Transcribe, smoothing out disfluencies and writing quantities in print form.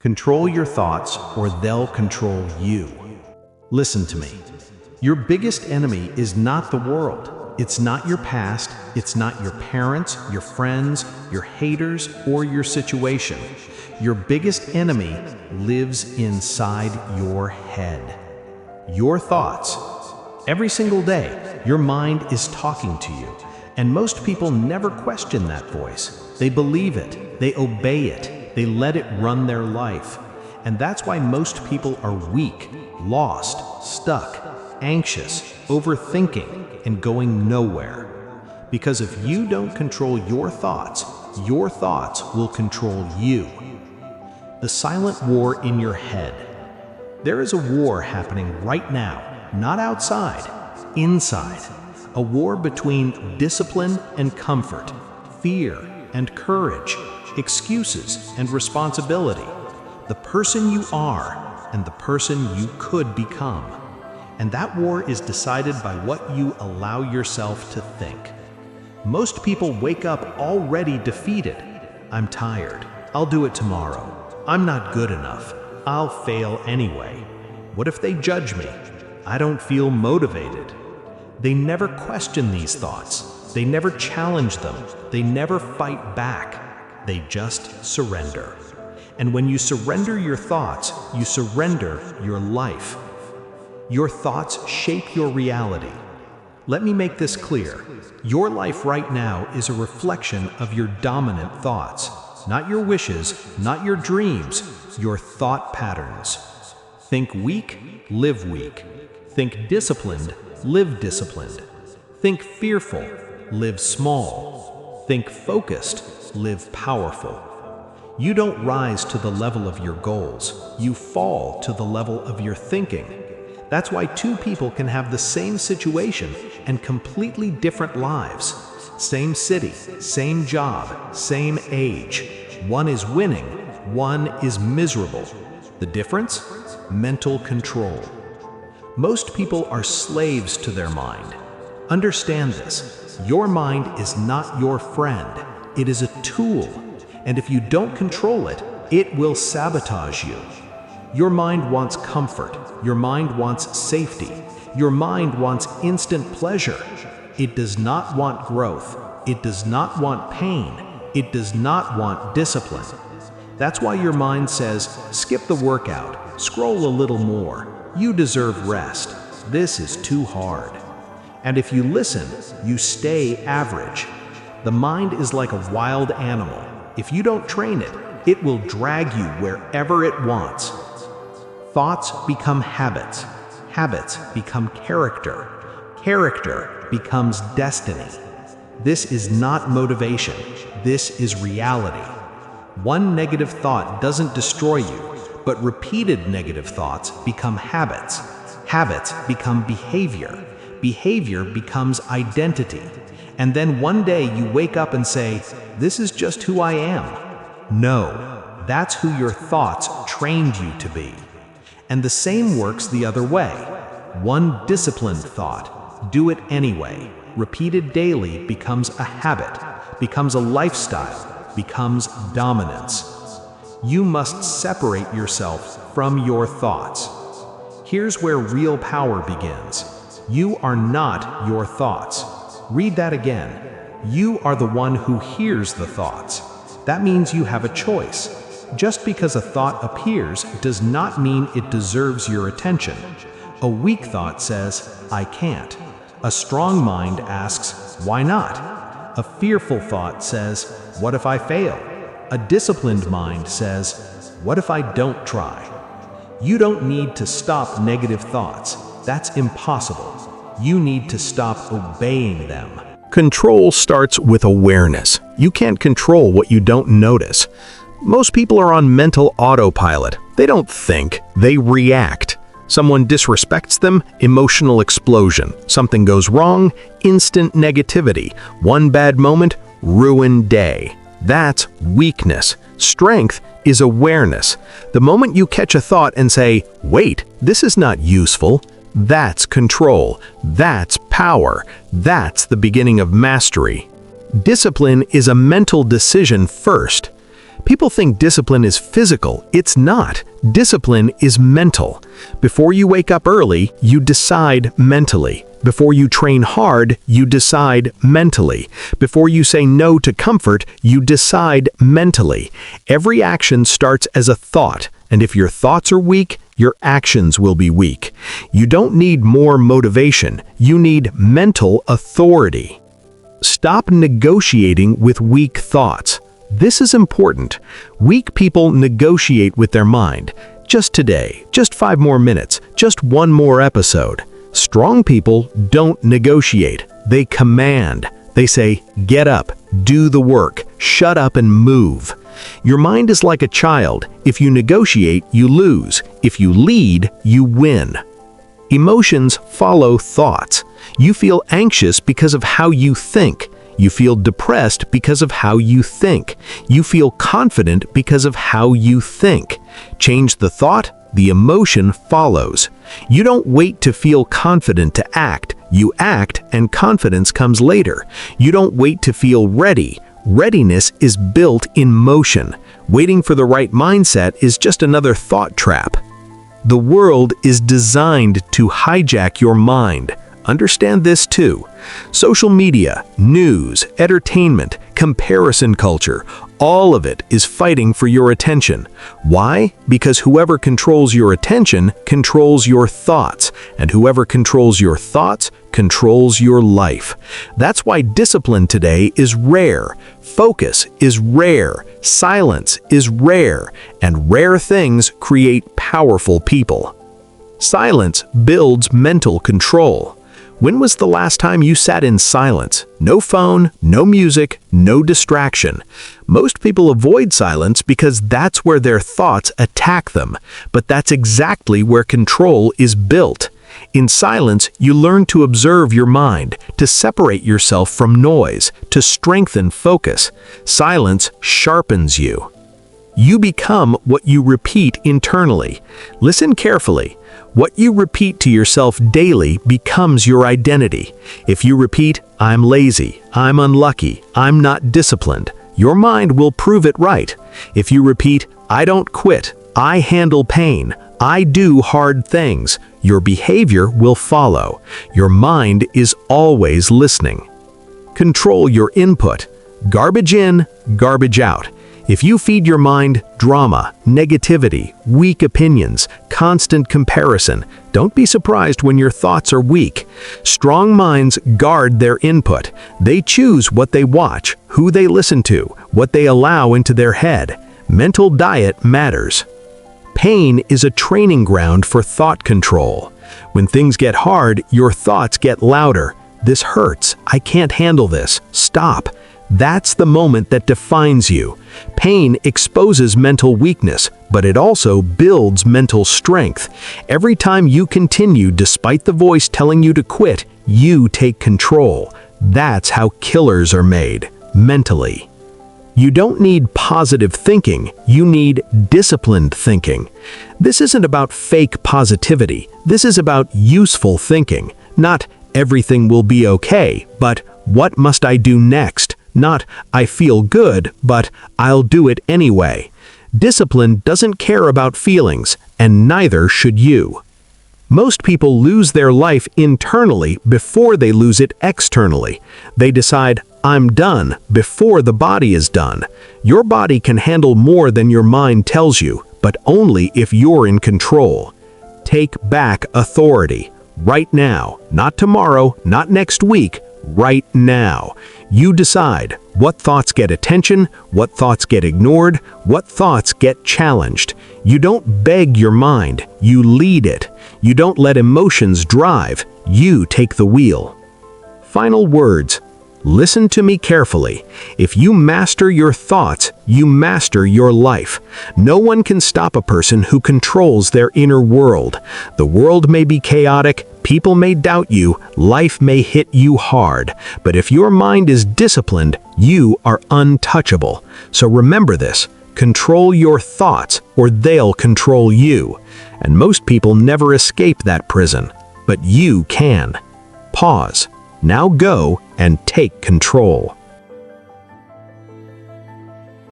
Control your thoughts or they'll control you. Listen to me. Your biggest enemy is not the world. It's not your past. It's not your parents, your friends, your haters, or your situation. Your biggest enemy lives inside your head. Your thoughts. Every single day, your mind is talking to you. And most people never question that voice. They believe it. They obey it. They let it run their life. And that's why most people are weak, lost, stuck, anxious, overthinking, and going nowhere. Because if you don't control your thoughts will control you. The silent war in your head. There is a war happening right now, not outside, inside. A war between discipline and comfort, fear and courage, excuses and responsibility, the person you are and the person you could become. And that war is decided by what you allow yourself to think. Most people wake up already defeated. I'm tired. I'll do it tomorrow. I'm not good enough. I'll fail anyway. What if they judge me? I don't feel motivated. They never question these thoughts. They never challenge them. They never fight back. They just surrender. And when you surrender your thoughts, you surrender your life. Your thoughts shape your reality. Let me make this clear. Your life right now is a reflection of your dominant thoughts. Not your wishes, not your dreams, your thought patterns. Think weak, live weak. Think disciplined, live disciplined. Think fearful, live small. Think focused, live powerful. You don't rise to the level of your goals. You fall to the level of your thinking. That's why two people can have the same situation and completely different lives. Same city, same job, same age. One is winning, one is miserable. The difference? Mental control. Most people are slaves to their mind. Understand this. Your mind is not your friend. It is a tool. And if you don't control it, it will sabotage you. Your mind wants comfort. Your mind wants safety. Your mind wants instant pleasure. It does not want growth. It does not want pain. It does not want discipline. That's why your mind says, skip the workout, scroll a little more. You deserve rest. This is too hard. And if you listen, you stay average. The mind is like a wild animal. If you don't train it, it will drag you wherever it wants. Thoughts become habits. Habits become character. Character becomes destiny. This is not motivation. This is reality. One negative thought doesn't destroy you, but repeated negative thoughts become habits. Habits become behavior. Behavior becomes identity. And then one day you wake up and say, this is just who I am. No, that's who your thoughts trained you to be. And the same works the other way. One disciplined thought, do it anyway, repeated daily becomes a habit, becomes a lifestyle, becomes dominance. You must separate yourself from your thoughts. Here's where real power begins. You are not your thoughts. Read that again. You are the one who hears the thoughts. That means you have a choice. Just because a thought appears does not mean it deserves your attention. A weak thought says, I can't. A strong mind asks, why not? A fearful thought says, what if I fail? A disciplined mind says, what if I don't try? You don't need to stop negative thoughts. That's impossible. You need to stop obeying them. Control starts with awareness. You can't control what you don't notice. Most people are on mental autopilot. They don't think, they react. Someone disrespects them, emotional explosion. Something goes wrong, instant negativity. One bad moment, ruined day. That's weakness. Strength is awareness. The moment you catch a thought and say, wait, this is not useful, that's control. That's power. That's the beginning of mastery. Discipline is a mental decision first. People think discipline is physical. It's not. Discipline is mental. Before you wake up early, you decide mentally. Before you train hard, you decide mentally. Before you say no to comfort, you decide mentally. Every action starts as a thought, and if your thoughts are weak, your actions will be weak. You don't need more motivation. You need mental authority. Stop negotiating with weak thoughts. This is important. Weak people negotiate with their mind. Just today, just 5 more minutes, just 1 more episode. Strong people don't negotiate. They command. They say, get up, do the work, shut up and move. Your mind is like a child. If you negotiate, you lose. If you lead, you win. Emotions follow thoughts. You feel anxious because of how you think. You feel depressed because of how you think. You feel confident because of how you think. Change the thought, the emotion follows. You don't wait to feel confident to act. You act and confidence comes later. You don't wait to feel ready. Readiness is built in motion. Waiting for the right mindset is just another thought trap. The world is designed to hijack your mind. Understand this too. Social media, news, entertainment, comparison culture, all of it is fighting for your attention. Why? Because whoever controls your attention controls your thoughts, and whoever controls your thoughts controls your life. That's why discipline today is rare. Focus is rare. Silence is rare. And rare things create powerful people. Silence builds mental control. When was the last time you sat in silence? No phone, no music, no distraction. Most people avoid silence because that's where their thoughts attack them. But that's exactly where control is built. In silence, you learn to observe your mind, to separate yourself from noise, to strengthen focus. Silence sharpens you. You become what you repeat internally. Listen carefully. What you repeat to yourself daily becomes your identity. If you repeat, I'm lazy, I'm unlucky, I'm not disciplined, your mind will prove it right. If you repeat, I don't quit, I handle pain, I do hard things, your behavior will follow. Your mind is always listening. Control your input. Garbage in, garbage out. If you feed your mind drama, negativity, weak opinions, constant comparison, don't be surprised when your thoughts are weak. Strong minds guard their input. They choose what they watch, who they listen to, what they allow into their head. Mental diet matters. Pain is a training ground for thought control. When things get hard, your thoughts get louder. This hurts. I can't handle this. Stop. That's the moment that defines you. Pain exposes mental weakness, but it also builds mental strength. Every time you continue despite the voice telling you to quit, you take control. That's how killers are made, mentally. You don't need positive thinking, you need disciplined thinking. This isn't about fake positivity. This is about useful thinking. Not everything will be okay, but what must I do next? Not, I feel good, but I'll do it anyway. Discipline doesn't care about feelings, and neither should you. Most people lose their life internally before they lose it externally. They decide, I'm done, before the body is done. Your body can handle more than your mind tells you, but only if you're in control. Take back authority. Right now, not tomorrow, not next week, right now. You decide what thoughts get attention, what thoughts get ignored, what thoughts get challenged. You don't beg your mind, you lead it. You don't let emotions drive, you take the wheel. Final words. Listen to me carefully. If you master your thoughts, you master your life. No one can stop a person who controls their inner world. The world may be chaotic, people may doubt you, life may hit you hard. But if your mind is disciplined, you are untouchable. So remember this. Control your thoughts, or they'll control you. And most people never escape that prison. But you can. Pause. Now go and take control.